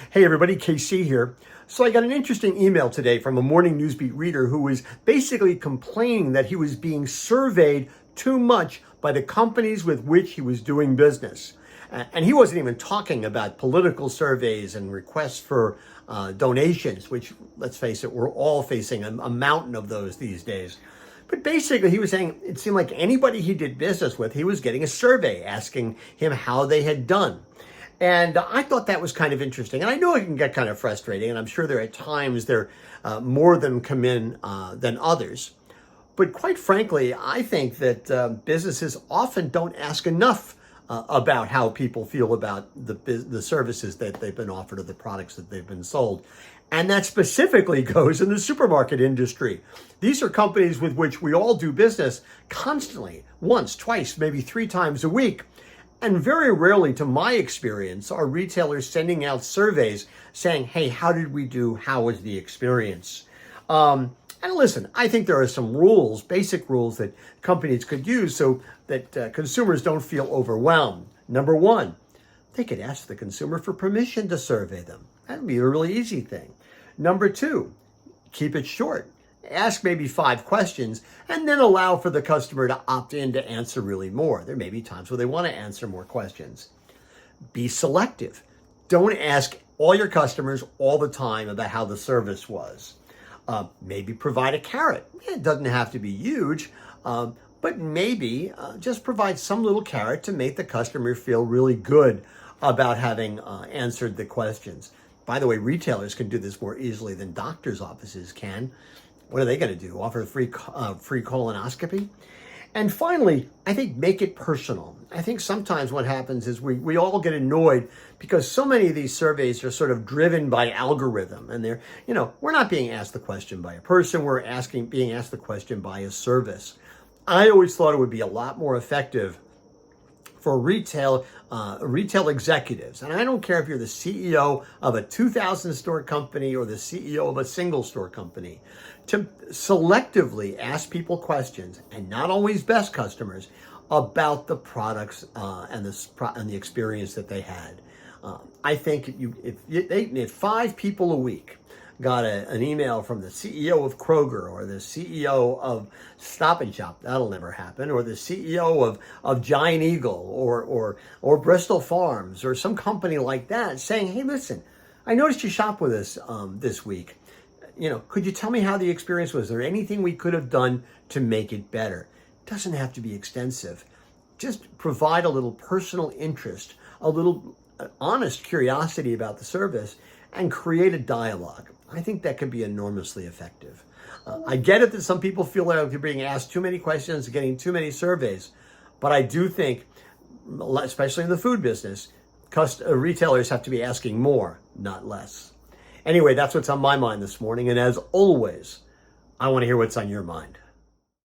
Hey everybody, KC here. So I got an interesting email today from a morning newsbeat reader who was basically complaining that he was being surveyed too much by the companies with which he was doing business. And he wasn't even talking about political surveys and requests for donations, which, let's face it, we're all facing a mountain of those these days. But basically, he was saying it seemed like anybody he did business with, he was getting a survey asking him how they had done. And I thought that was kind of interesting. And I know it can get kind of frustrating, and I'm sure there are times more of them come in than others. But quite frankly, I think that businesses often don't ask enough about how people feel about the services that they've been offered or the products that they've been sold. And that specifically goes in the supermarket industry. These are companies with which we all do business constantly, once, twice, maybe 3 times a week. And very rarely, to my experience, are retailers sending out surveys saying, hey, how did we do? How was the experience? And listen, I think there are some rules, basic rules that companies could use so that consumers don't feel overwhelmed. Number one, they could ask the consumer for permission to survey them. That would be a really easy thing. Number two, keep it short. Ask maybe 5 questions and then allow for the customer to opt in to answer really more. There may be times where they want to answer more questions. Be selective. Don't ask all your customers all the time about how the service was. Maybe provide a carrot. It doesn't have to be huge, but maybe just provide some little carrot to make the customer feel really good about having answered the questions. By the way, retailers can do this more easily than doctors' offices can. What are they going to do? Offer a free colonoscopy? And finally, I think make it personal. I think sometimes what happens is we all get annoyed because so many of these surveys are sort of driven by algorithm. And we're not being asked the question by a person. We're being asked the question by a service. I always thought it would be a lot more effective for retail executives. And I don't care if you're the CEO of a 2,000 store company or the CEO of a single store company, to selectively ask people questions, and not always best customers, about the products and the experience that they had. I think if 5 people a week got an email from the CEO of Kroger or the CEO of Stop and Shop, that'll never happen, or the CEO of Giant Eagle or Bristol Farms or some company like that saying, hey, listen, I noticed you shop with us this week. Could you tell me how the experience was? Is there anything we could have done to make it better? It doesn't have to be extensive. Just provide a little personal interest, a little honest curiosity about the service, and create a dialogue. I think that can be enormously effective. I get it that some people feel like they're being asked too many questions, getting too many surveys, but I do think, especially in the food business, retailers have to be asking more, not less. Anyway, that's what's on my mind this morning, and as always, I want to hear what's on your mind.